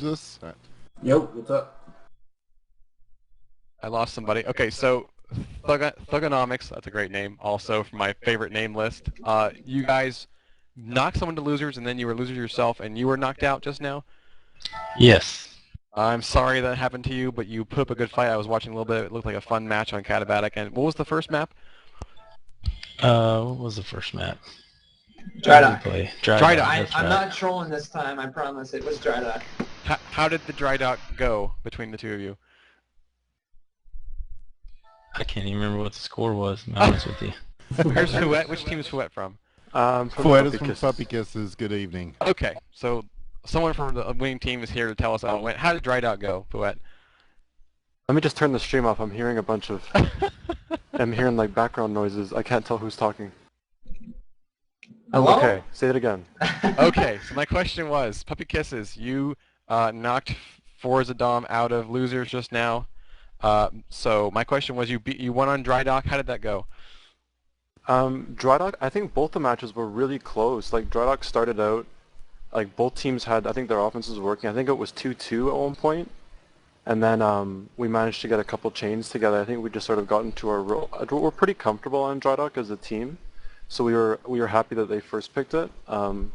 This? Yo, what's up? I lost somebody. Okay, so Thugonomics, that's a great name, also from my favorite name list. You guys knocked someone to losers, and then you were losers yourself, and you were knocked out just now? Yes. I'm sorry that happened to you, but you put up a good fight. I was watching a little bit. It looked like a fun match on Katabatic. And what was the first map? What was the first map? Dry What did dock. we play? Dry dock. That's I'm right. not trolling this time, I promise. It was dry dock. How did the dry dock go between the two of you? I can't even remember what the score was, to be honest with you. Where's Fouette? Which team is Fouette from? Fouette is from Puppy Kisses. Good evening. Okay, so someone from the winning team is here to tell us how it went. How did dry dock go, Fouette? Let me just turn the stream off. I'm hearing a bunch of... I'm hearing like background noises. I can't tell who's talking. Hello? Okay, say it again. Okay, so my question was, Puppy Kisses, you knocked Forza Dom out of losers just now. So my question was, you won on dry dock. How did that go? Dry Dock, I think both the matches were really close. Like, Dry Dock started out, like, both teams had, I think their offenses were working. I think it was 2-2 at one point. And then we managed to get a couple chains together. I think we just sort of got into our role. We're pretty comfortable on Dry Dock as a team. So we were happy that they first picked it. And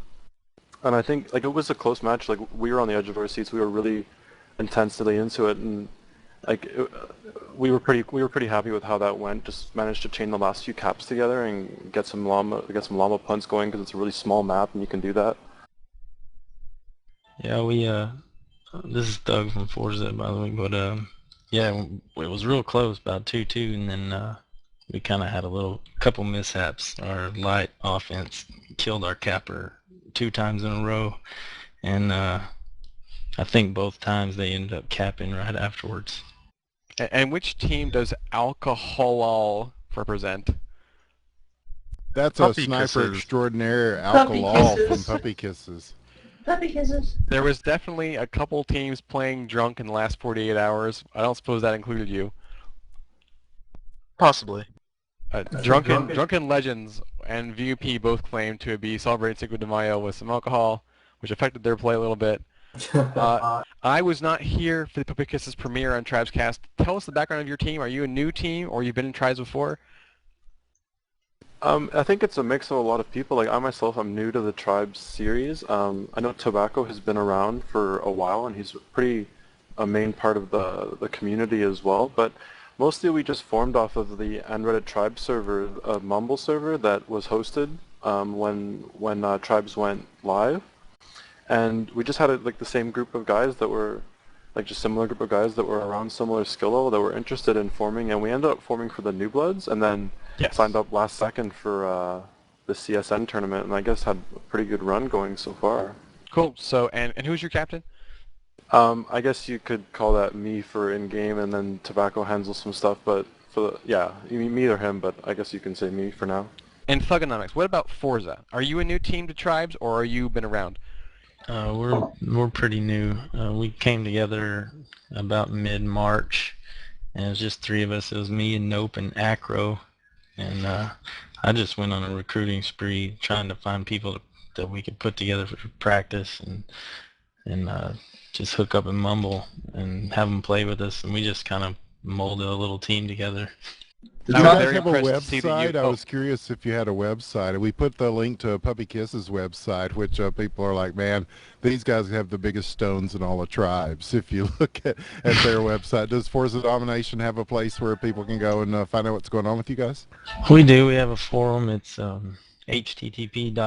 I think, like, it was a close match. Like, we were on the edge of our seats. We were really intensely into it. And like we were pretty happy with how that went. Just managed to chain the last few caps together and get some llama punts going because it's a really small map and you can do that. Yeah, we this is Doug from Forza, by the way, but yeah, it was real close, about 2-2, and then we kind of had a couple mishaps. Our light offense killed our capper 2 times in a row, and I think both times they ended up capping right afterwards. And which team does Alcohol represent? That's Puppy a sniper Kisses. extraordinaire Puppy alcohol from Kisses. Puppy Kisses. Puppy kisses. There was definitely a couple teams playing drunk in the last 48 hours. I don't suppose that included you. Possibly. Drunken Legends and VUP both claimed to be celebrating Cinco de Mayo with some alcohol, which affected their play a little bit. I was not here for the Puppy Kisses premiere on Tribescast. Tell us the background of your team. Are you a new team, or you've been in Tribes before? I think it's a mix of a lot of people. Like I myself, I'm new to the Tribes series. I know Tobacco has been around for a while, and he's a main part of the community as well. But mostly we just formed off of the Unreddit Tribes server, a Mumble server that was hosted when Tribes went live, and we just had like the same group of guys that were like just similar group of guys that were around similar skill level that were interested in forming, and we ended up forming for the New Bloods, and then signed up last second for the CSN tournament, and I guess had a pretty good run going so far. Cool. So, and who's your captain? I guess you could call that me for in-game, and then Tobacco handles some stuff, but me or him, but I guess you can say me for now. And Thugonomics, what about Forza? Are you a new team to Tribes, or are you been around? We're pretty new. We came together about mid-March, and it was just 3 of us. It was me and Nope and Acro, and I just went on a recruiting spree trying to find people that we could put together for practice and just hook up and mumble and have them play with us, and we just kind of molded a little team together. Did you guys have a website? I was curious if you had a website. And we put the link to Puppy Kisses website, which people are like, man, these guys have the biggest stones in all the Tribes. If you look at their website, does Forza Domination have a place where people can go and find out what's going on with you guys? We do. We have a forum. It's http://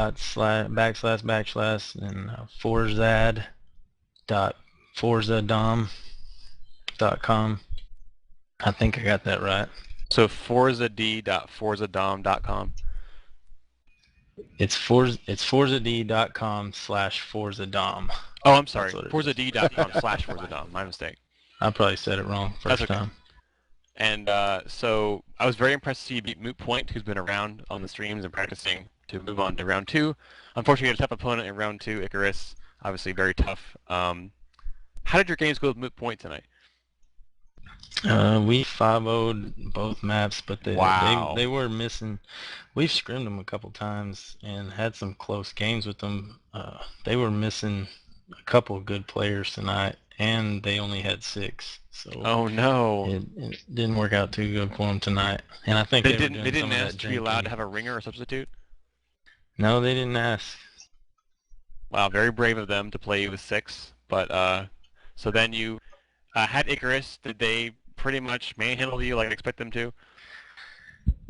and forzad.forzadom.com. I think I got that right. So forzad.forzadom.com. It's forzad.com/forzadom. Oh, I'm sorry. forzad.com/forzadom. My mistake. I probably said it wrong first time. And so I was very impressed to see you beat Moot Point, who's been around on the streams and practicing to move on to round 2. Unfortunately, you had a tough opponent in round 2, Icarus. Obviously very tough. How did your games go with Moot Point tonight? We 5-0'd both maps, but they were missing. We've scrimmed them a couple times and had some close games with them. They were missing a couple of good players tonight, and they only had 6. So oh no! it didn't work out too good for them tonight. And I think they were doing They didn't some of ask that to be allowed to janky. have a ringer or substitute. No, they didn't ask. Wow, very brave of them to play you with 6. But so then you had Icarus. Did they pretty much manhandle you like I expect them to?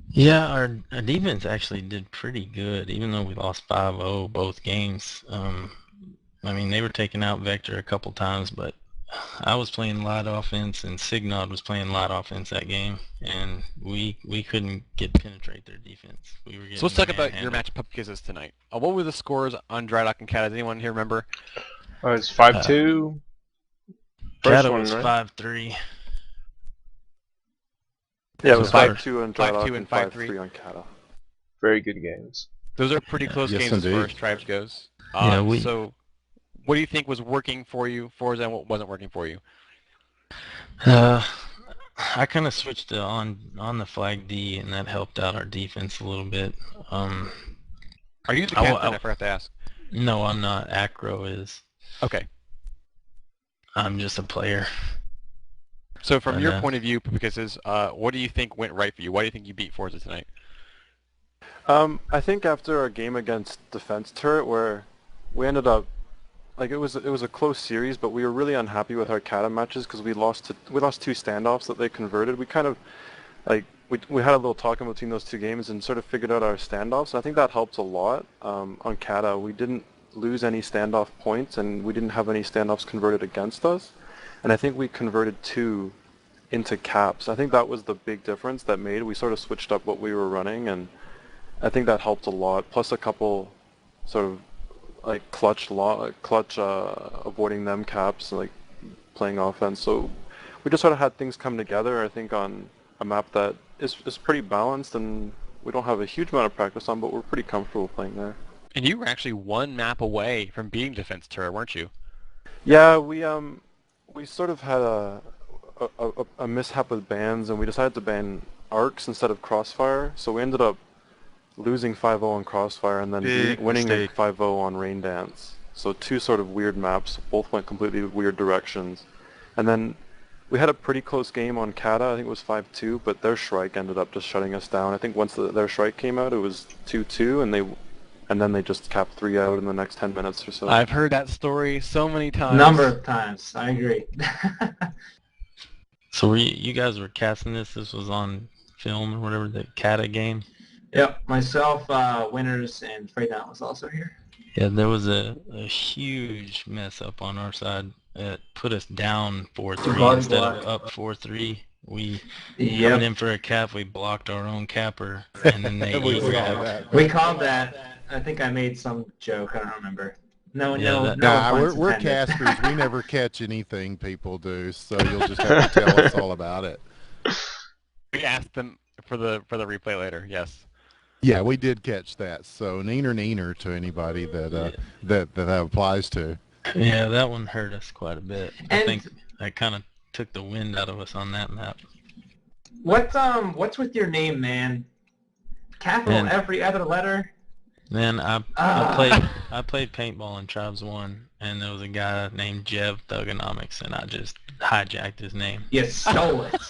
Yeah, our defense actually did pretty good, even though we lost 5-0 both games. I mean, they were taking out Vector a couple times, but I was playing light offense and Signod was playing light offense that game, and we couldn't penetrate their defense. We were getting So let's talk about your manhandled. match of Pup Kisses tonight. What were the scores on Drydock and Cat? Does anyone here remember? It's 5-2. Kata one, was right? 5-3. Yeah, it So was far- 5-2 on 5-2 Drydock and and 5-3. 5-3 on Kata. Very good games. Those are pretty close Yes, games indeed. as far as Tribes goes. Yeah, So what do you think was working for you, Forza, and what wasn't working for you? I kind of switched to on the flag D, and that helped out our defense a little bit. Are you the I- captain? I- I forgot to ask. No, I'm not. Acro is. Okay. I'm just a player. So from your And, point of view, Pup Kisses, what do you think went right for you? Why do you think you beat Forza tonight? I think after our game against Defense Turret, where we ended up, like it was a close series, but we were really unhappy with our Kata matches because we lost 2 standoffs that they converted. We kind of, like, we had a little talk in between those 2 games and sort of figured out our standoffs. And I think that helped a lot on Kata. We didn't lose any standoff points, and we didn't have any standoffs converted against us. And I think we converted 2 into caps. I think that was the big difference that made. We sort of switched up what we were running, and I think that helped a lot. Plus a couple sort of like clutch avoiding them caps, like playing offense. So we just sort of had things come together, I think, on a map that is pretty balanced, and we don't have a huge amount of practice on, but we're pretty comfortable playing there. And you were actually 1 map away from beating Defense Turret, weren't you? Yeah, we sort of had a mishap with bans, and we decided to ban arcs instead of crossfire. So we ended up losing 5-0 on crossfire and then winning mistake. 5-0 on rain dance. So 2 sort of weird maps, both went completely weird directions. And then we had a pretty close game on Kata. I think it was 5-2, but their Shrike ended up just shutting us down. I think once their Shrike came out, it was 2-2, and then they just capped 3 out in the next 10 minutes or so. I've heard that story so many times. Number of times. I agree. So you guys were casting this? This was on film or whatever, the Kata game? Yep. Myself, Winners, and Freydon was also here. Yeah, there was a huge mess up on our side. It put us down 4-3 instead of up 4-3. We coming in for a cap, we blocked our own capper, and then they We saw eagled. that. We called that. I think I made some joke. I don't remember. No, Yeah, no, that- no. Nah, offense we're intended. casters. We never catch anything people do, so you'll just have to tell us all about it. We asked them for the replay later. Yes. Yeah, we did catch that. So neener to anybody that applies to. Yeah, that one hurt us quite a bit. I And- think that kind of took the wind out of us on that map. What's with your name, man? Capital Man. every other letter. Then I played paintball in Tribes 1, and there was a guy named Jev Thugonomics, and I just hijacked his name. You stole it.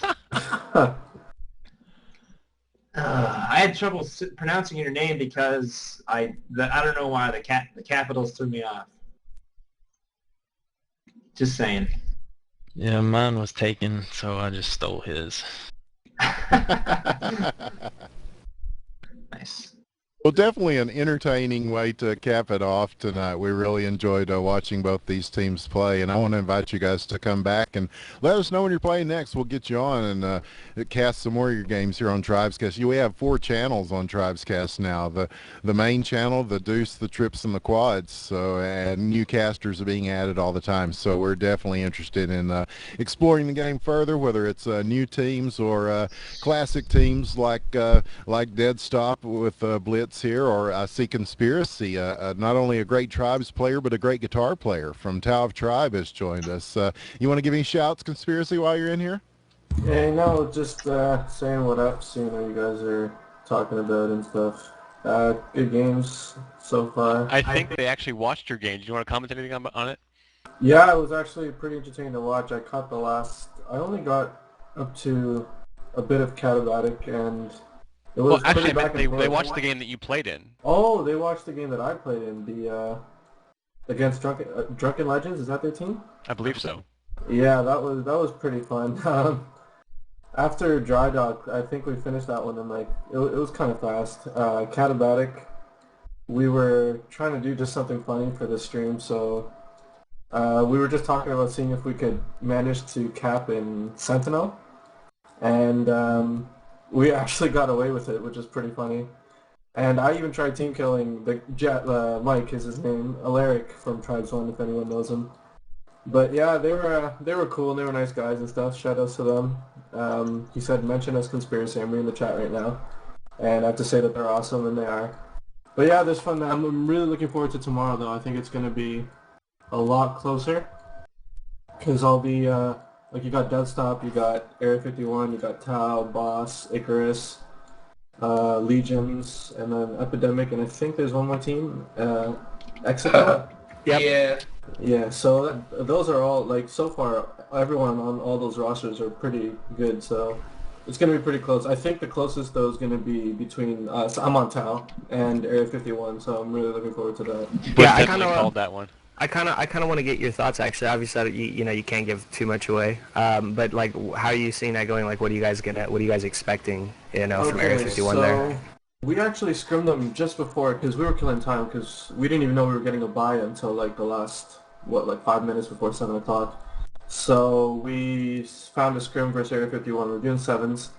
I had trouble pronouncing your name because I don't know why the capitals threw me off. Just saying. Yeah, mine was taken, so I just stole his. Nice. Well, definitely an entertaining way to cap it off tonight. We really enjoyed watching both these teams play, and I want to invite you guys to come back and let us know when you're playing next. We'll get you on and cast some more of your games here on Tribescast. We have 4 channels on Tribescast now. The main channel, the Deuce, the Trips, and the Quads. So, and new casters are being added all the time. So we're definitely interested in exploring the game further, whether it's new teams or classic teams like Dead Stop with Blitz here, or I see Conspiracy, not only a great Tribes player, but a great guitar player from Tao of Tribe has joined us. You want to give any shouts, Conspiracy, while you're in here? Hey, no, just saying what up, seeing what you guys are talking about and stuff. Good games so far. I think they actually watched your game. Do you want to comment anything on it? Yeah, it was actually pretty entertaining to watch. I caught the last. I only got up to a bit of Catabatic, and it was Well, actually, pretty I back meant and forth. they watched the game that you played in. Oh, they watched the game that I played in, the against Drunken Legends. Is that their team? I believe so. Yeah, that was pretty fun. After Dry Dock, I think we finished that one in like it was kind of fast. Catabatic, we were trying to do just something funny for the stream, so we were just talking about seeing if we could manage to cap in Sentinel, and we actually got away with it, which is pretty funny. And I even tried team killing the Mike is his name, Alaric from Tribes One, if anyone knows him. But yeah, they were cool and they were nice guys and stuff. Shout outs to them. He said mention us conspiracy. I'm reading the chat right now, and I have to say that they're awesome, and they are. But yeah, there's fun. I'm really looking forward to tomorrow, though. I think it's gonna be a lot closer, because I'll be like you got Deadstop, you got Area 51, you got Tau, Boss, Icarus, Legions, and then Epidemic, and I think there's one more team, Exeter. Yep. Yeah. Yeah, so those are all, like, so far, everyone on all those rosters are pretty good, so it's going to be pretty close. I think the closest, though, is going to be between us. I'm on Tau and Area 51, so I'm really looking forward to that. Yeah, I kind of called that one. I kind of want to get your thoughts, actually. Obviously, you can't give too much away, but like, how are you seeing that going? Like, what are you guys expecting, from Area 51 there? We actually scrimmed them just before, because we were killing time, because we didn't even know we were getting a buy until like the last, 5 minutes before 7 o'clock. So we found a scrim versus Area 51. We're doing 7s,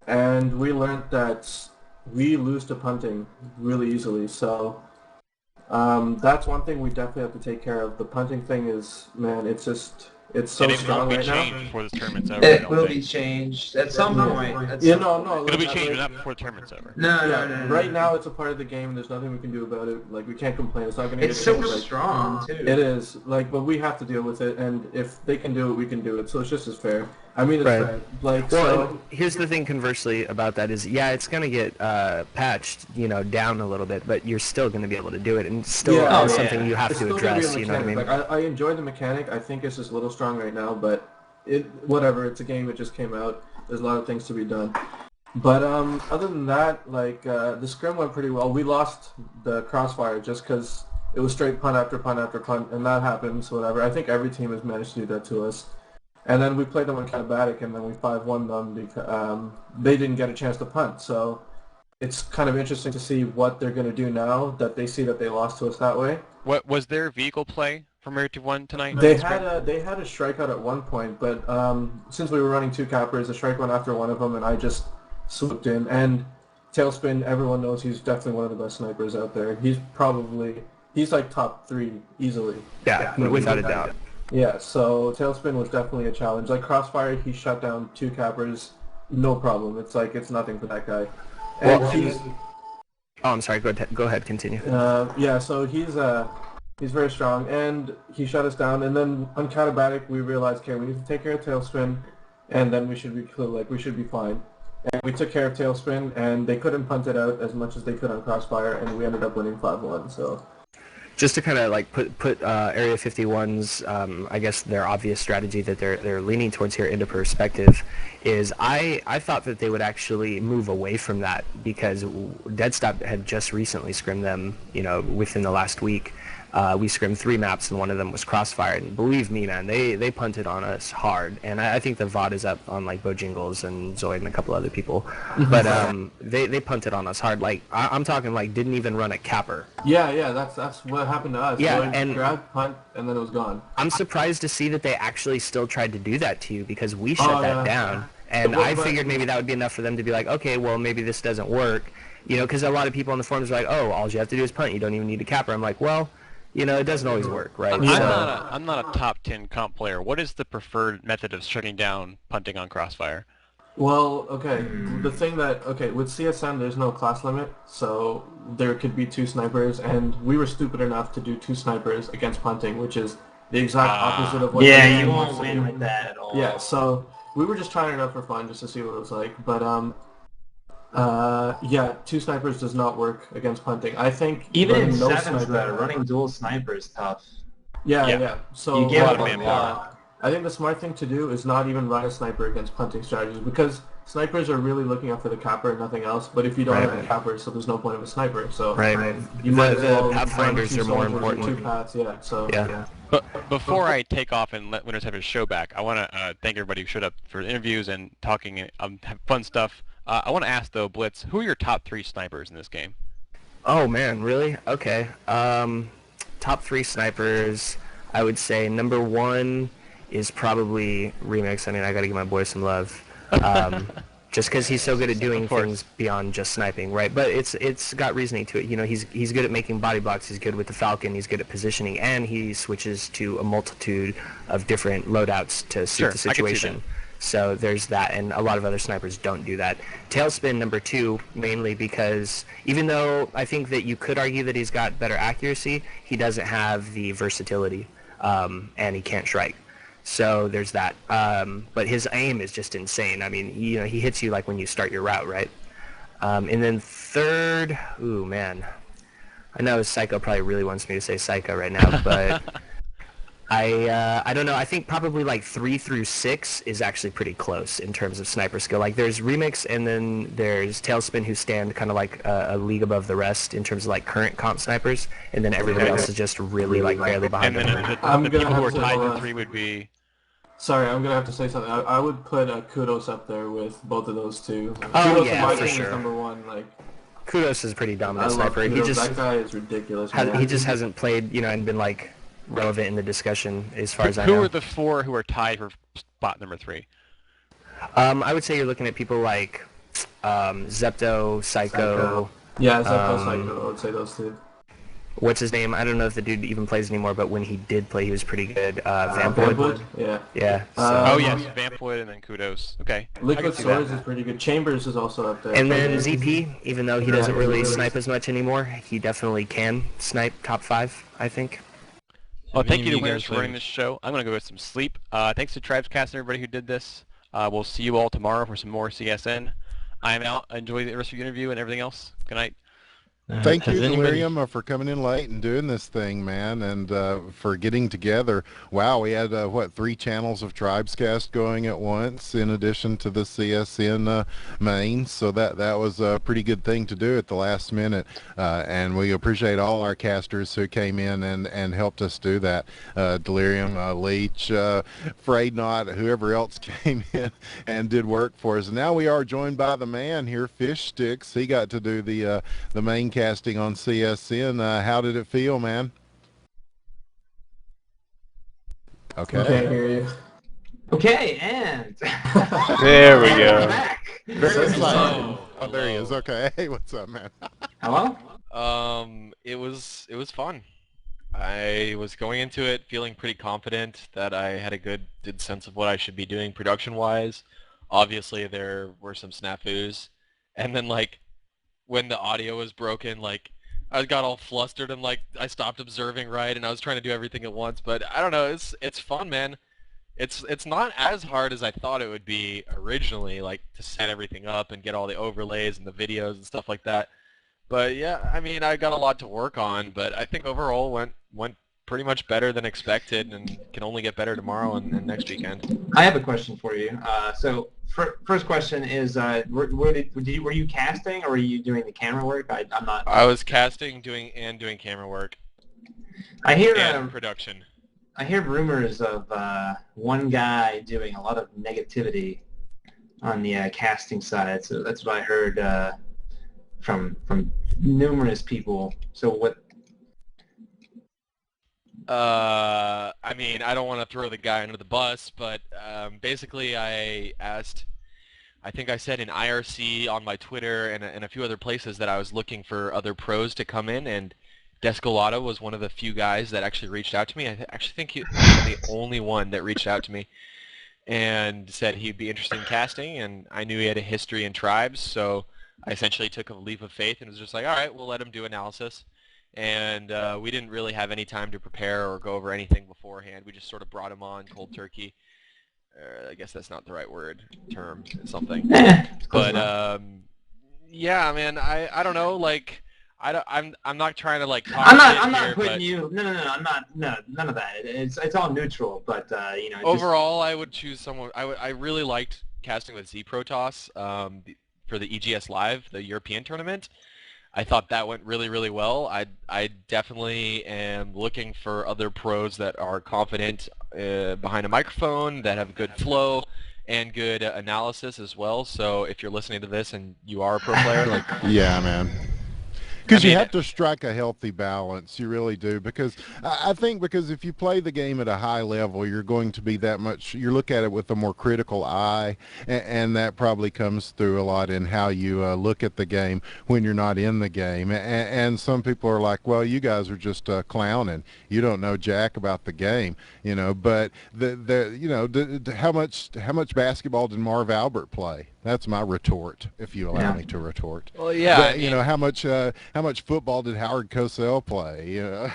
and we learned that we lose to punting really easily. So that's one thing we definitely have to take care of. The punting thing is, man, it's so strong right now. Before this tournament's over. It will be changed at some point. It'll be changed, but not before the tournament's over. No. Right now, it's a part of the game. There's nothing we can do about it. Like, we can't complain. It's not going to get It's changed. super strong too. It is. Like, but we have to deal with it. And if they can do it, we can do it. So it's just as fair. I mean, it's Right. fair. Like, Well, so. and here's the thing conversely about that is, yeah, it's going to get patched, down a little bit, but you're still going to be able to do it, and it's still something you have It's to still gonna be a address, you know what I mean? mechanic. Like, I enjoy the mechanic. I think it's just a little strong right now, but whatever. It's a game that just came out. There's a lot of things to be done. But other than that, like, the scrim went pretty well. We lost the crossfire just because it was straight punt after punt after punt, and that happens, whatever. I think every team has managed to do that to us. And then we played them on Catabatic, and then we 5-1 them because they didn't get a chance to punt. So it's kind of interesting to see what they're going to do now that they see that they lost to us that way. What was their vehicle play from Area 51 tonight? They had a strikeout at one point, but since we were running 2 cappers, the strike went after one of them, and I just swooped in. And Tailspin, everyone knows he's definitely one of the best snipers out there. He's like top 3 easily. Yeah, without a doubt. Yeah, so Tailspin was definitely a challenge. Like Crossfire, he shut down 2 cappers, no problem. It's like it's nothing for that guy. And I'm sorry. Go ahead. Continue. Yeah, so he's very strong, and he shut us down. And then on Catabatic, we realized, okay, we need to take care of Tailspin, and then we should be fine. And we took care of Tailspin, and they couldn't punt it out as much as they could on Crossfire, and we ended up winning 5-1. So. Just to kind of like put Area 51's, I guess their obvious strategy that they're leaning towards here into perspective, is I thought that they would actually move away from that because Deadstop had just recently scrimmed them, within the last week. We scrimmed 3 maps, and one of them was Crossfire. And believe me, man, they punted on us hard. And I think the VOD is up on like Bojingles and Zoid and a couple other people. But they punted on us hard. Like I'm talking like didn't even run a capper. Yeah, that's what happened to us. Yeah, Zoid and grabbed, punt, and then it was gone. I'm surprised to see that they actually still tried to do that to you because we shut that down. And I figured maybe that would be enough for them to be like, okay, well maybe this doesn't work. Because a lot of people on the forums are like, oh, all you have to do is punt. You don't even need a capper. I'm like, well. It doesn't always work, right? I'm not a top 10 comp player. What is the preferred method of shutting down punting on Crossfire? Well, okay, with CSN there's no class limit, so there could be 2 snipers, and we were stupid enough to do 2 snipers against punting, which is the exact opposite of what you won't win with that at all. Yeah, so we were just trying it out for fun just to see what it was like, but 2 snipers does not work against punting. I think even in no 7s though, running dual sniper is tough. Yeah. So You give a lot them of manpower. I think the smart thing to do is not even run a sniper against punting strategies because snipers are really looking out for the capper and nothing else. But if you don't have a capper, so there's no point of a sniper. So you might as well Pathfinders are more important. Two paths, yeah. So Yeah. But before I take off and let Winners have his show back, I want to thank everybody who showed up for the interviews and talking fun stuff. I want to ask though, Blitz, who are your top 3 snipers in this game? Oh man, really? Okay. Top 3 snipers. I would say number 1 is probably Remix. I mean, I got to give my boy some love. Just because he's so good at doing things beyond just sniping, right? But it's got reasoning to it. You know, he's good at making body blocks. He's good with the Falcon. He's good at positioning, and he switches to a multitude of different loadouts to suit the situation. So there's that, and a lot of other snipers don't do that. Tailspin number 2, mainly because even though I think that you could argue that he's got better accuracy, he doesn't have the versatility, and he can't strike. So there's that. But his aim is just insane. I mean, he hits you like when you start your route, right? And then third, ooh man, I know Psycho probably really wants me to say Psycho right now, but I don't know. I think probably like 3 through 6 is actually pretty close in terms of sniper skill. Like there's Remix and then there's Tailspin who stand kind of like a league above the rest in terms of like current comp snipers, and then everybody else is just really like barely behind them. And then the people who are tied to 3 would be... Sorry, I'm gonna have to say something. I would put Kudos up there with both of those two. Oh Kudos yeah, in my for team sure. is number 1. Like Kudos is a pretty dominant I sniper. love He Kudos. just That guy is ridiculous. he just hasn't played, and been like relevant in the discussion as far as I know. Who are the 4 who are tied for spot number 3? I would say you're looking at people like Zepto, Psycho. Yeah, Zepto, Psycho. I would say those 2. What's his name? I don't know if the dude even plays anymore, but when he did play, he was pretty good. Vampwood? Yeah. Oh yes, Vampwood and then Kudos. Okay. Liquid Swords is pretty good. Chambers is also up there. And then ZP, even though he doesn't really snipe as much anymore, he definitely can snipe top 5, I think. Well, thank you to Winners for running this show. I'm going to go get some sleep. Thanks to Tribescast and everybody who did this. We'll see you all tomorrow for some more CSN. I'm out. Enjoy the rest of your interview and everything else. Good night. Thank you, Delirium, for coming in late and doing this thing, man, and for getting together. Wow, we had, 3 channels of Tribescast going at once in addition to the CSN main, so that was a pretty good thing to do at the last minute, and we appreciate all our casters who came in and helped us do that. Delirium, Leech, Frayed Not, whoever else came in and did work for us. And now we are joined by the man here, Fish Sticks. He got to do the main casting on CSN. How did it feel, man? Okay. Can't hear you. Okay, and there we go. Very excited. Oh, there he is. Okay. Hey, what's up, man? Hello? It was fun. I was going into it feeling pretty confident that I had a good sense of what I should be doing production-wise. Obviously, there were some snafus, and then when the audio was broken, I got all flustered and I stopped observing right, and I was trying to do everything at once. But I don't know, it's fun, man. It's not as hard as I thought it would be originally, to set everything up and get all the overlays and the videos and stuff like that. But yeah, I mean, I got a lot to work on, but I think overall went pretty much better than expected, and can only get better tomorrow and next weekend. I have a question for you. First question is, were you casting or were you doing the camera work? I'm not. I was casting, doing camera work. I hear production. I hear rumors of one guy doing a lot of negativity on the casting side. So that's what I heard from numerous people. So what? I mean, I don't want to throw the guy under the bus, but basically I think I said in IRC, on my Twitter, and a few other places that I was looking for other pros to come in, and Descolado was one of the few guys that actually reached out to me. I actually think he was the only one that reached out to me and said he'd be interested in casting, and I knew he had a history in Tribes, so I essentially took a leap of faith and was just like, all right, we'll let him do analysis. And we didn't really have any time to prepare or go over anything beforehand. We just sort of brought him on cold turkey. I guess that's not the right something. But yeah, man, I don't know. I'm not trying to like talk I'm not here, putting but you. No, I'm not. No, none of that. It's all neutral. But overall, I would choose someone. I really liked casting with Z Protoss for the EGS Live, the European tournament. I thought that went really, really well. I definitely am looking for other pros that are confident behind a microphone, that have good flow and good analysis as well. So if you're listening to this and you are a pro player, like yeah, man. Because you have to strike a healthy balance, you really do. Because I think if you play the game at a high level, you're going to be that much. You look at it with a more critical eye, and that probably comes through a lot in how you look at the game when you're not in the game. And some people are like, "Well, you guys are just clowning. You don't know jack about the game, you know." But how much basketball did Marv Albert play? That's my retort, if you allow me to retort. Well, yeah. But, how much football did Howard Cosell play? You know,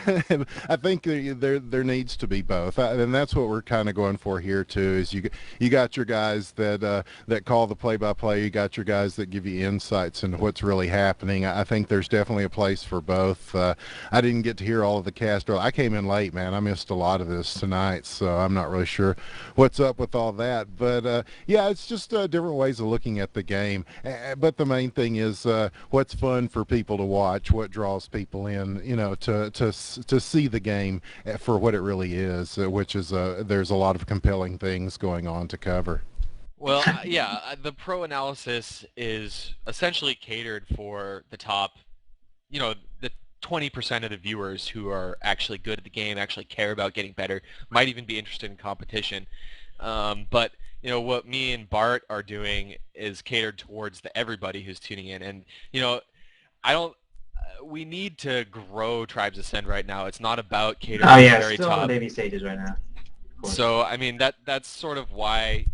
I think there needs to be both, and that's what we're kind of going for here too. Is you got your guys that call the play-by-play. You got your guys that give you insights into what's really happening. I think there's definitely a place for both. I didn't get to hear all of the cast. I came in late, man. I missed a lot of this tonight, so I'm not really sure what's up with all that. But yeah, it's just different ways of looking at the game. But the main thing is what's fun for people to watch, what draws people in, to see the game for what it really is, which is there's a lot of compelling things going on to cover. Well, yeah, the pro analysis is essentially catered for the top, the 20% of the viewers who are actually good at the game, actually care about getting better, might even be interested in competition. But what me and Bart are doing is catered towards everybody who's tuning in. And, we need to grow Tribes Ascend right now. It's not about catering to the very still top. on the baby stages right now. So, I mean, that's sort of why,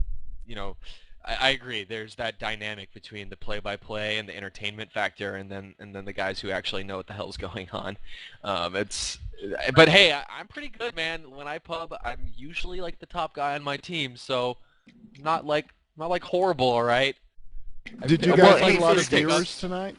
I agree. There's that dynamic between the play-by-play and the entertainment factor, and then the guys who actually know what the hell's going on. But hey, I'm pretty good, man. When I pub, I'm usually like the top guy on my team, so not like horrible, all right. Did you guys have a lot of viewers tonight?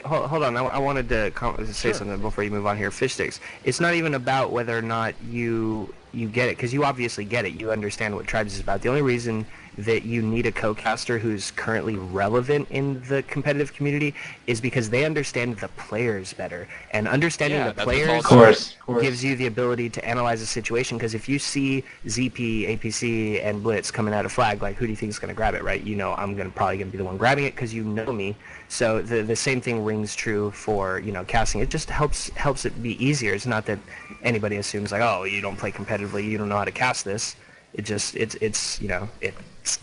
Hold on, I wanted to say something before you move on here. Fish sticks. It's not even about whether or not you get it, because you obviously get it. You understand what Tribes is about. The only reason that you need a co-caster who's currently relevant in the competitive community is because they understand the players better. And understanding the players gives you the ability to analyze a situation, because if you see ZP, APC, and Blitz coming out of flag, like, who do you think is going to grab it, right? I'm probably going to be the one grabbing it because you know me. So the same thing rings true for, casting. It just helps it be easier. It's not that anybody assumes, like, oh, you don't play competitively, you don't know how to cast this. It's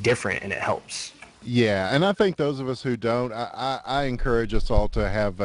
different, and it helps. Yeah, and I think those of us who don't, I encourage us all to have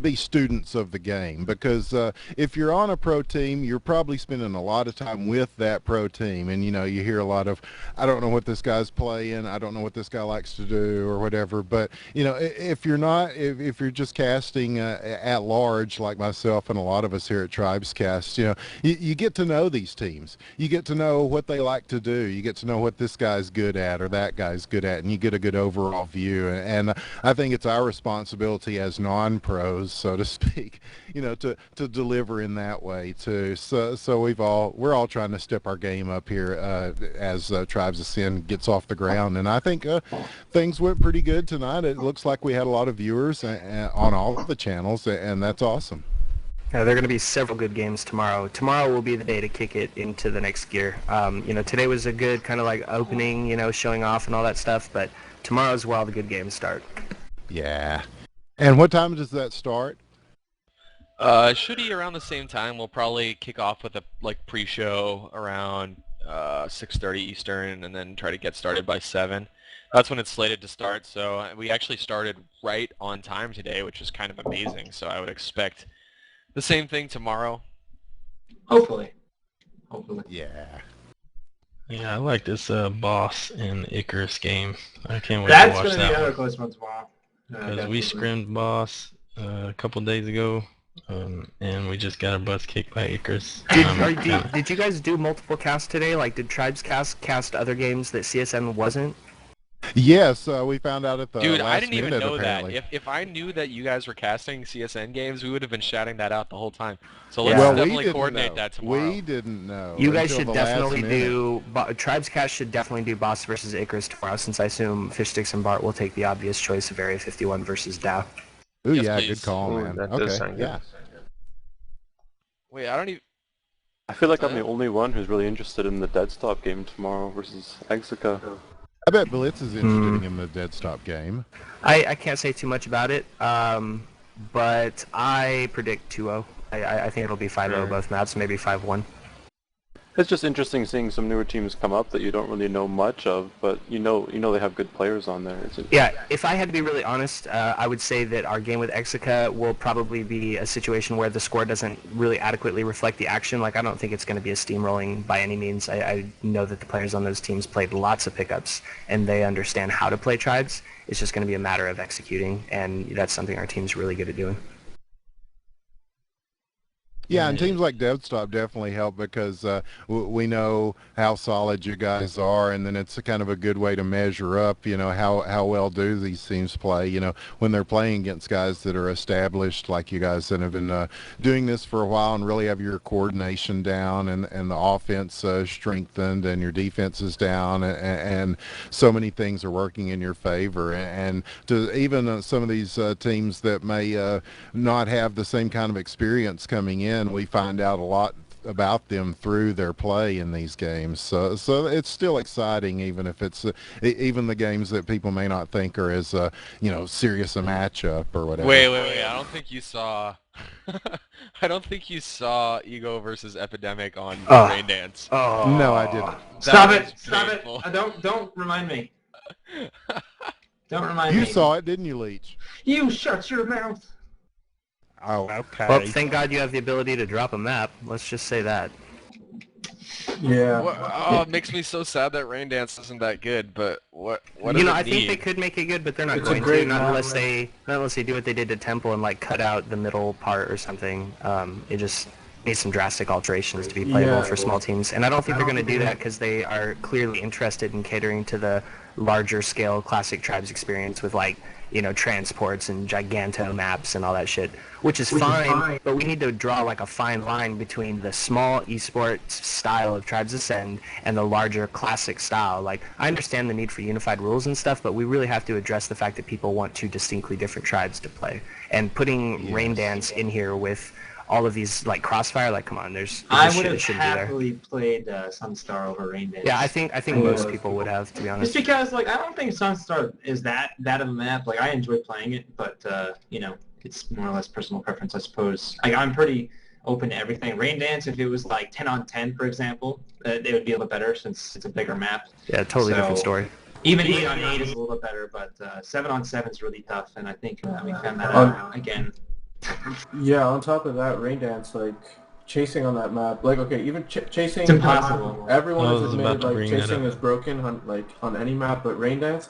be students of the game, because if you're on a pro team, you're probably spending a lot of time with that pro team, and you hear a lot of, I don't know what this guy's playing, I don't know what this guy likes to do, or whatever. But if you're not, if you're just casting at large, like myself and a lot of us here at Tribescast, you get to know these teams, you get to know what they like to do, you get to know what this guy's good at or that guy's good at, and you get a good overall view. And I think it's our responsibility as non-pros, so to speak, to deliver in that way too. So we're all trying to step our game up here as Tribes Ascend gets off the ground. And I think things went pretty good tonight. It looks like we had a lot of viewers on all of the channels, and that's awesome. There are going to be several good games tomorrow. Tomorrow will be the day to kick it into the next gear. Today was a good kind of like opening, showing off and all that stuff, but tomorrow's where all the good games start. Yeah. And what time does that start? Should be around the same time. We'll probably kick off with a pre-show around 6:30 Eastern, and then try to get started by 7. That's when it's slated to start. So we actually started right on time today, which is kind of amazing. So I would expect the same thing tomorrow. Hopefully. Yeah. Yeah, I like this boss and Icarus game. I can't wait That's to watch gonna that be another one. close one tomorrow. Because we scrimmed boss a couple days ago, and we just got our butts kicked by Icarus. Did you guys do multiple casts today? Like, did Tribes cast other games that CSN wasn't? Yes, we found out at the Dude, last I didn't even minute, know apparently. that. If I knew that you guys were casting CSN games, we would have been shouting that out the whole time. So let's Well, definitely we coordinate know. that tomorrow. We didn't know. You guys until should the last definitely minute. do. Tribescast should definitely do Boss versus Icarus tomorrow, since I assume Fishsticks and Bart will take the obvious choice of Area 51 versus Dow. Ooh, Yes, yeah, please. good call, Ooh, man. that does Okay, sound good. yeah. Wait, I don't even... I feel like I'm the only one who's really interested in the Dead Stop game tomorrow versus Execa. I bet Blitz is interested in the Dead Stop game. I can't say too much about it, but I predict 2-0. I think it'll be 5-0 both maps, maybe 5-1. It's just interesting seeing some newer teams come up that you don't really know much of, but you know they have good players on there. Yeah, if I had to be really honest, I would say that our game with Execa will probably be a situation where the score doesn't really adequately reflect the action. Like, I don't think it's going to be a steamrolling by any means. I know that the players on those teams played lots of pickups, and they understand how to play tribes. It's just going to be a matter of executing, and that's something our team's really good at doing. Yeah, and teams like DevStop definitely help because we know how solid you guys are, and then it's a kind of a good way to measure up, how well do these teams play, when they're playing against guys that are established like you guys that have been doing this for a while and really have your coordination down and the offense strengthened and your defense is down and so many things are working in your favor. And to even some of these teams that may not have the same kind of experience coming in, we find out a lot about them through their play in these games. So it's still exciting, even if it's even the games that people may not think are as serious a matchup or whatever. Wait! I don't think you saw. I don't think you saw Ego versus Epidemic on Rain Dance. Oh no, I didn't. Stop it! Don't remind me. Don't remind me. You saw it, didn't you, Leech? You shut your mouth. Oh, okay. Well, thank God you have the ability to drop a map. Let's just say that. Yeah. Oh, it makes me so sad that Rain Dance isn't that good. But what I think they could make it good, but they're not going to. Not unless they do what they did to Temple and like cut out the middle part or something. It just needs some drastic alterations to be playable for small teams, and I don't think they're going to do that because they are clearly interested in catering to the larger scale classic tribes experience with like transports and giganto maps and all that shit, which is fine, but we need to draw like a fine line between the small esports style of Tribes Ascend and the larger classic style. Like, I understand the need for unified rules and stuff, but we really have to address the fact that people want two distinctly different tribes to play. And putting Rain Dance in here with all of these like Crossfire, like, come on, I would have happily played Sunstar over Rain Dance. Yeah, I think most people would have, to be honest. Just because, like, I don't think Sunstar is that of a map. Like, I enjoy playing it, but it's more or less personal preference, I suppose. Like, I'm pretty open to everything. Rain Dance, if it was like 10 on 10, for example, it would be a little better since it's a bigger map. Yeah, totally different story. Even 8 on 8 is a little bit better, but 7 on 7 is really tough, and I think we found that out again. Yeah, on top of that, Rain Dance, like, chasing on that map, like, okay, even chasing... It's impossible. Everyone has admitted, like, chasing is broken on any map, but Rain Dance,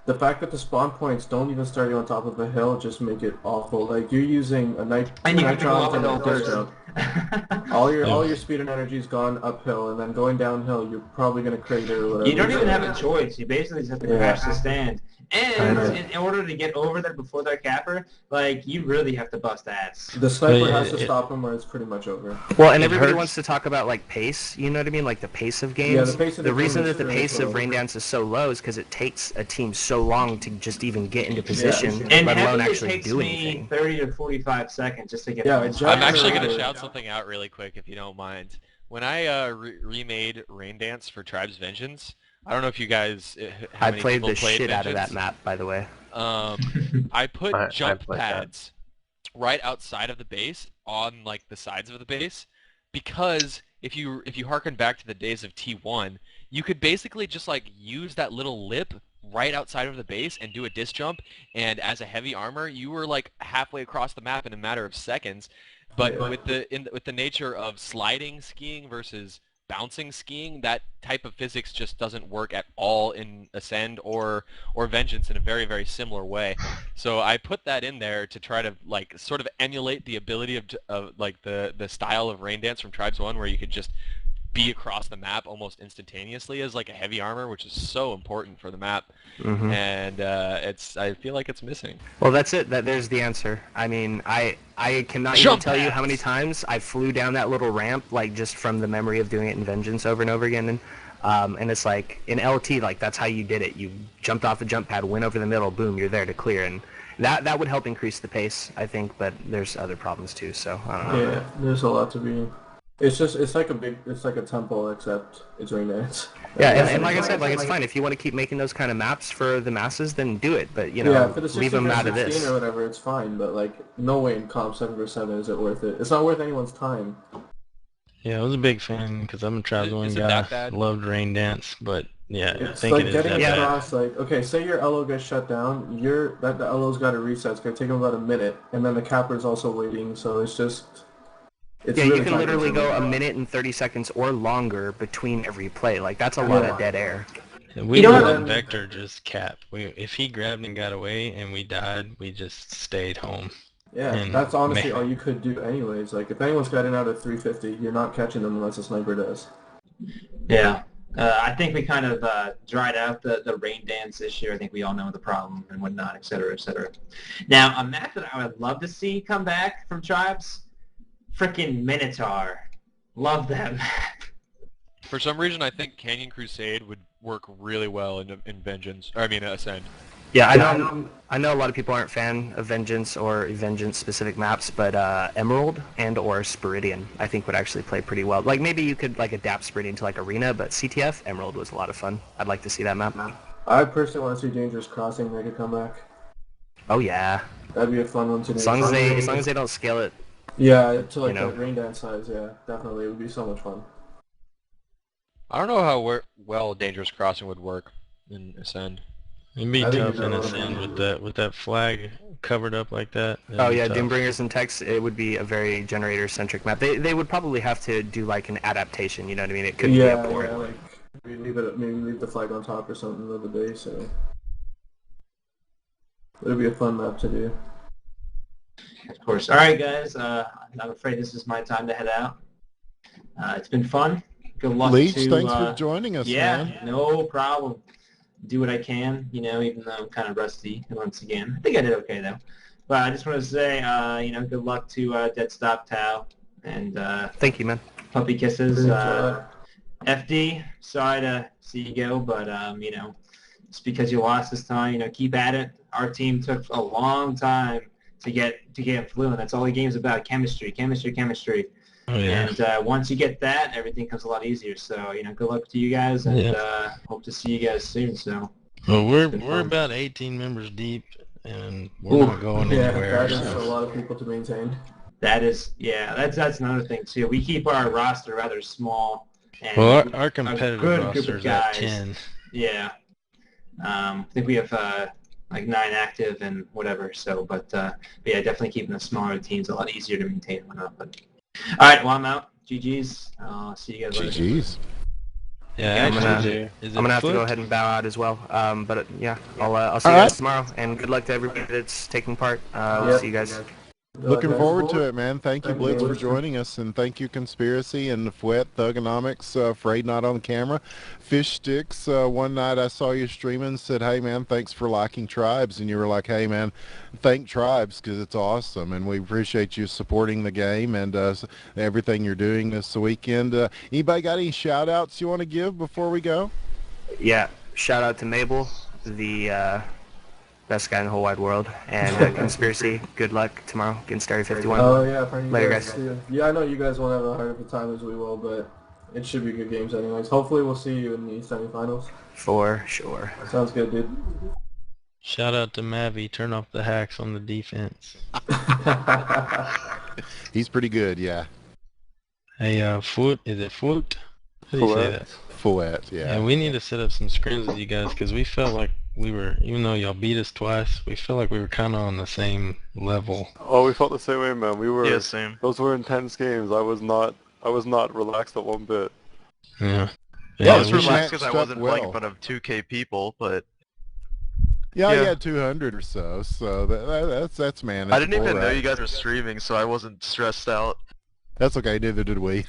the fact that the spawn points don't even start you on top of a hill just make it awful. Like, you're using a nitron and a disc jump. All your speed and energy is gone uphill, and then going downhill, you're probably going to crater or whatever. You don't even have a choice. You basically just have to crash the stand. And in order to get over there before their capper, like, you really have to bust ass. The sniper has to stop them or it's pretty much over. Well, and everybody wants to talk about, like, pace, you know what I mean? Like, the pace of games. Yeah, the pace of the reason that the pace of Rain Dance is so low is because it takes a team so long to just even get into position, let alone actually do anything. It takes me 30 to 45 seconds just to get I'm actually going to shout something out really quick, if you don't mind. When I remade Rain Dance for Tribes Vengeance, I don't know if you guys... I played the shit out of that map, by the way. I put jump pads right outside of the base on, like, the sides of the base, because if you harken back to the days of T1, you could basically just, like, use that little lip right outside of the base and do a disc jump, and as a heavy armor, you were, like, halfway across the map in a matter of seconds. But with the nature of sliding skiing versus bouncing skiing, that type of physics just doesn't work at all in Ascend or Vengeance in a very, very similar way. So I put that in there to try to, like, sort of emulate the ability of like the style of Rain Dance from Tribes 1, where you could just be across the map almost instantaneously as like a heavy armor, which is so important for the map. And I feel like it's missing. Well, that's it. There's the answer. I mean, I cannot even tell you how many times I flew down that little ramp, like just from the memory of doing it in Vengeance over and over again. And it's like in LT, like that's how you did it. You jumped off the jump pad, went over the middle, boom, you're there to clear, and that would help increase the pace, I think. But there's other problems too. So I don't know. Yeah, there's a lot to be. It's like a temple, except it's rain dance. Yeah, and like I said, like it's fine if you want to keep making those kind of maps for the masses, then do it. But you know, yeah, for the leave them out of this or whatever, it's fine. But like, no way in comp 7v7 is it worth it. It's not worth anyone's time. Yeah, I was a big fan because I'm a Tribes One guy. Loved Rain Dance, but yeah, I think like it is getting that across, bad. like, okay, say your LO gets shut down, the LO's got to reset. It's going to take them about a minute, and then the capper's also waiting, so it's just... yeah, really you can literally go a minute and 30 seconds or longer between every play. Like, that's a lot of dead air. We let Vector just cap. If he grabbed and got away and we died, we just stayed home. Yeah, and that's honestly all you could do anyways. Like, if anyone's got in out of 350, you're not catching them unless a sniper does. Yeah. I think we kind of dried out the rain dance issue. I think we all know the problem and whatnot, et cetera, et cetera. Now, a map that I would love to see come back from Tribes, frickin' Minotaur. Love that map. For some reason, I think Canyon Crusade would work really well in Vengeance. Or, I mean, Ascend. Yeah, I know a lot of people aren't fan of Vengeance or Vengeance-specific maps, but Emerald and or Spiridion, I think, would actually play pretty well. Like, maybe you could, like, adapt Spiridion to, like, Arena, but CTF, Emerald was a lot of fun. I'd like to see that map. I personally want to see Dangerous Crossing make a comeback. Oh, yeah. That'd be a fun one to do. As long as they don't scale it. Yeah, to, like, that rain dance size, yeah, definitely. It would be so much fun. I don't know how well Dangerous Crossing would work in Ascend. It'd be tough in Ascend with that flag covered up like that. Oh yeah, Doombringers and Tex, it would be a very generator-centric map. They would probably have to do like an adaptation, you know what I mean? It couldn't be a port. Yeah, like maybe leave the flag on top or something of the base. So it'd be a fun map to do. Of course. All right, guys. I'm afraid this is my time to head out. It's been fun. Good luck Leach, to... thanks for joining us, man. Yeah, no problem. Do what I can, you know, even though I'm kind of rusty once again. I think I did okay, though. But I just want to say, you know, good luck to Dead Stop Tau. And thank you, man. Puppy kisses. FD, sorry to see you go, but, you know, it's because you lost this time. You know, keep at it. Our team took a long time to get fluent. That's all the game's about, chemistry. Oh, yeah. And once you get that, everything comes a lot easier. So, you know, good luck to you guys, and hope to see you guys soon. So, well, we're about 18 members deep, and we're not going anywhere. That is a lot of people to maintain. That is, that's another thing too. We keep our roster rather small. And well, our competitive roster is at 10. Yeah. I think we have like 9 active and whatever. So, but yeah, definitely keeping the smaller teams a lot easier to maintain and whatnot. But all right, well, I'm out. GG's. See you guys later. GG's. Yeah, I'm gonna have to go ahead and bow out as well. But yeah, I'll see you guys tomorrow, and good luck to everybody that's taking part. We'll see you guys. Looking forward to it, man. Thank you, Blitz, for joining us, and thank you, Conspiracy and Fwet, Thugonomics, Afraid Not on Camera, Fish Sticks. One night I saw you streaming and said, hey, man, thanks for liking Tribes, and you were like, hey, man, thank Tribes because it's awesome, and we appreciate you supporting the game and everything you're doing this weekend. Anybody got any shout-outs you want to give before we go? Yeah, shout-out to Mabel, the best guy in the whole wide world, and Conspiracy. Good luck tomorrow against Area 51. Oh yeah, later, guys. Yeah, I know you guys won't have a hard of a time as we will, but it should be good games anyways. Hopefully, we'll see you in the semifinals. For sure. Sounds good, dude. Shout out to Mavi. Turn off the hacks on the defense. He's pretty good, yeah. Hey, Foot, is it Foot? How do you say that? Fouet, yeah. Yeah, we need to set up some scrims with you guys because we felt like we were, even though y'all beat us twice, we felt like we were kind of on the same level. Oh, we felt the same way, man. We were. Yeah, same. Those were intense games. I was not relaxed at one bit. Yeah. Yeah, I was relaxed because I wasn't playing in front of 2K people, but. Yeah, I had 200 or so. So that's manageable. I didn't even know you guys were streaming, so I wasn't stressed out. That's okay. Neither did we.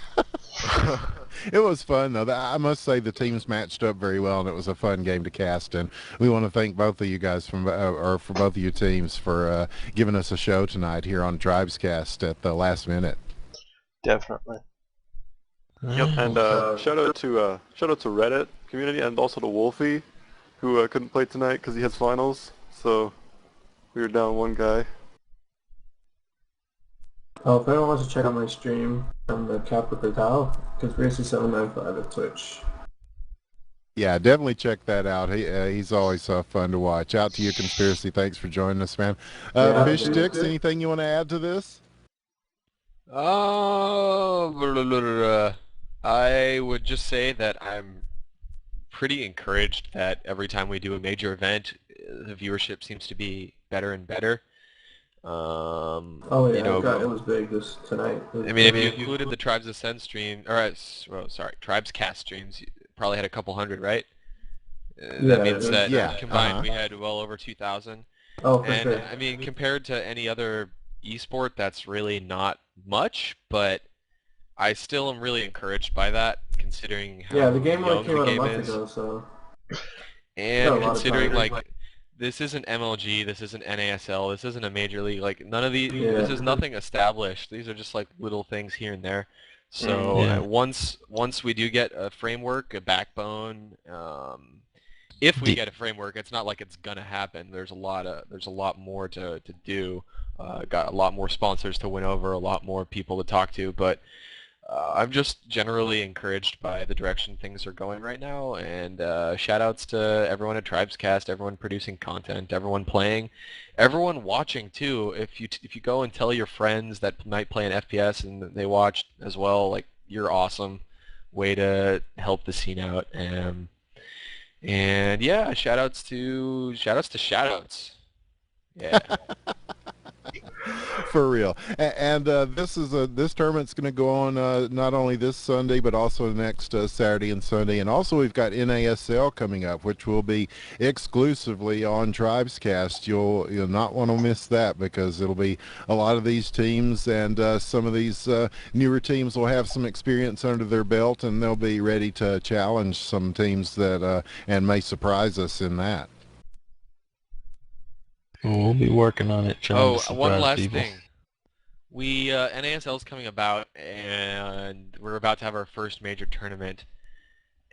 It was fun, though. I must say the teams matched up very well, and it was a fun game to cast. And we want to thank both of you guys or for both of you teams for giving us a show tonight here on Tribescast at the last minute. Definitely. Yep. And shout out to Reddit community and also to Wolfie, who couldn't play tonight because he has finals. So we were down one guy. Oh, if anyone wants to check out my stream, I'm the Capricorn Tao, Conspiracy795 at Twitch. Yeah, definitely check that out. He's always fun to watch. Out to you, Conspiracy. Thanks for joining us, man. Fish Sticks, anything you want to add to this? I would just say that I'm pretty encouraged that every time we do a major event, the viewership seems to be better and better. It was big tonight. I mean, if you included the Tribes Ascend stream, Tribescast streams, you probably had a couple hundred, right? That means that combined we had well over 2,000. Oh, for sure. I mean, compared to any other esport, that's really not much, but I still am really encouraged by that, considering how the game young came the out game a month is. ago, so... And considering, this isn't MLG, this isn't NASL, this isn't a major league, none of these, this is nothing established. These are just, little things here and there. So once we do get a framework, a backbone, if we get a framework, it's not like it's gonna happen. There's a lot more to do. Got a lot more sponsors to win over, a lot more people to talk to, but I'm just generally encouraged by the direction things are going right now, and shout-outs to everyone at Tribescast, everyone producing content, everyone playing, everyone watching too. If you go and tell your friends that might play an FPS and they watch as well, you're awesome. Way to help the scene out, and yeah, shout-outs to shout-outs. Yeah. For real. And this tournament's going to go on not only this Sunday but also next Saturday and Sunday, and also we've got NASL coming up, which will be exclusively on Tribescast. You'll not want to miss that, because it'll be a lot of these teams, and some of these newer teams will have some experience under their belt, and they'll be ready to challenge some teams that and may surprise us in that. We'll be working on it. One last thing. NASL's coming about, and we're about to have our first major tournament.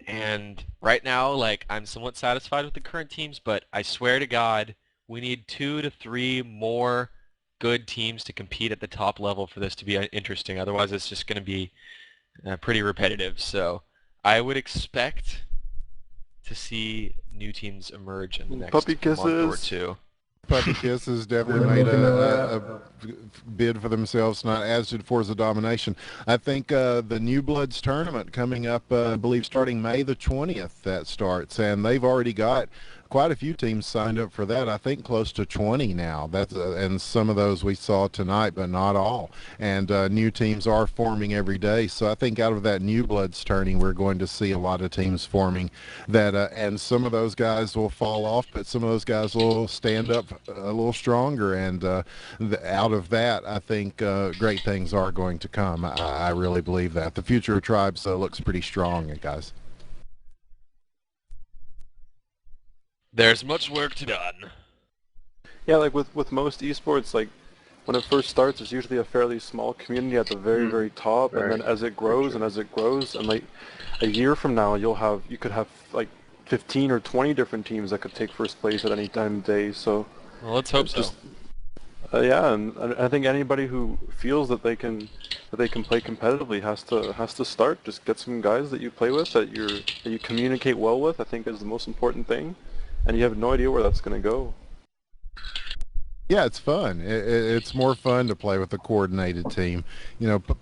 And right now, I'm somewhat satisfied with the current teams, but I swear to God, we need 2 to 3 more good teams to compete at the top level for this to be interesting. Otherwise, it's just going to be pretty repetitive. So I would expect to see new teams emerge in the next month or two. Puppy Kisses definitely made a bid for themselves tonight, as did Forza Domination. I think the New Bloods tournament coming up, I believe starting May the 20th, that starts, and they've already got quite a few teams signed up for that. I think close to 20 now. That's and some of those we saw tonight, but not all. And new teams are forming every day. So I think out of that New Bloods tourney, we're going to see a lot of teams forming. That and some of those guys will fall off, but some of those guys will stand up a little stronger. And out of that, I think great things are going to come. I really believe that the future of Tribes looks pretty strong, guys. There's much work to be done. Yeah, with most esports, when it first starts, it's usually a fairly small community at the very, very top, and then as it grows and a year from now, you could have 15 or 20 different teams that could take first place at any time of day. So, well, let's hope so. Yeah, and I think anybody who feels that they can play competitively has to start. Just get some guys that you play with, that you communicate well with. I think is the most important thing. And you have no idea where that's going to go. Yeah, it's fun. It's more fun to play with a coordinated team.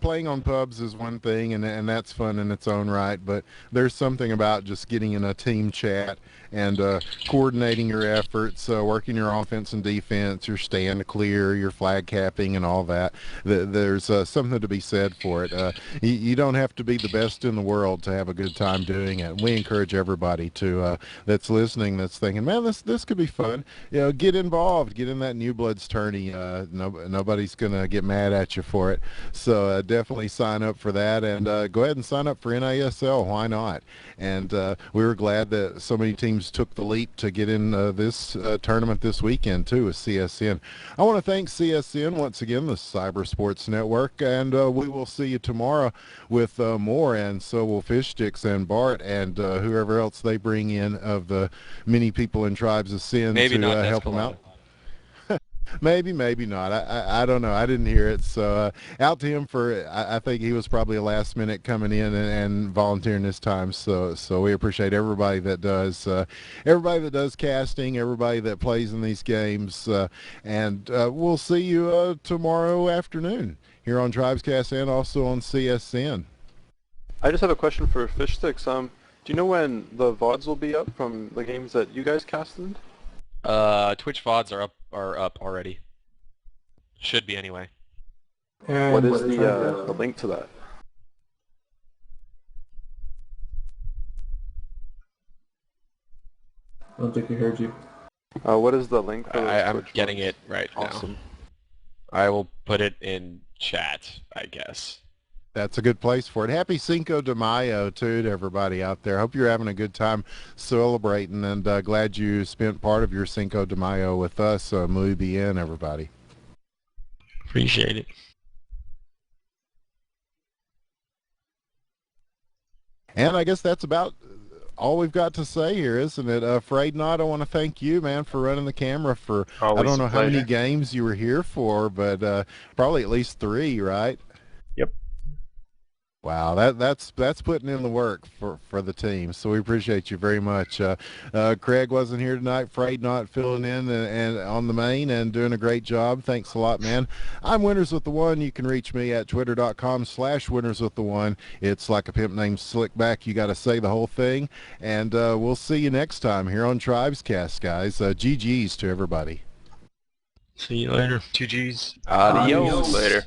Playing on pubs is one thing, and that's fun in its own right, but there's something about just getting in a team chat and coordinating your efforts, working your offense and defense, your stand clear, your flag capping, and all that. There's something to be said for it. You don't have to be the best in the world to have a good time doing it. We encourage everybody to that's listening, that's thinking, man, this could be fun. Get involved, get in that New Bloods tourney. Nobody's going to get mad at you for it. So definitely sign up for that, and go ahead and sign up for NASL. Why not? And we were glad that so many teams took the leap to get in this tournament this weekend, too, with CSN. I want to thank CSN once again, the Cyber Sports Network, and we will see you tomorrow with more, and so will Fish Sticks and Bart and whoever else they bring in of the many people in Tribes of Sin Maybe to help them out. Maybe not. I don't know. I didn't hear it. So out to him for, I think he was probably a last minute coming in and volunteering this time. So we appreciate everybody that does casting, everybody that plays in these games. And we'll see you tomorrow afternoon here on Tribescast and also on CSN. I just have a question for Fish Sticks. Do you know when the VODs will be up from the games that you guys casted? Twitch VODs are up already. Should be anyway. And what is the link to that? I don't think we heard you. What is the link for I'm getting it right awesome. now. I will put it in chat, I guess. That's a good place for it. Happy Cinco de Mayo, too, to everybody out there. Hope you're having a good time celebrating, and glad you spent part of your Cinco de Mayo with us. Muy bien, everybody. Appreciate it. And I guess that's about all we've got to say here, isn't it? Afraid Not, I want to thank you, man, for running the camera for, I don't know how many games you were here for, but probably at least 3, right? Yep. Wow, that's putting in the work for the team, so we appreciate you very much. Craig wasn't here tonight. Afraid Not filling in and on the main and doing a great job. Thanks a lot, man. I'm Winners with the One. You can reach me at twitter.com/winnerswiththeone. It's like a pimp named Slickback. You got to say the whole thing, and we'll see you next time here on Tribescast, guys. GGs to everybody. See you later. 2 Gs. Adios. Later.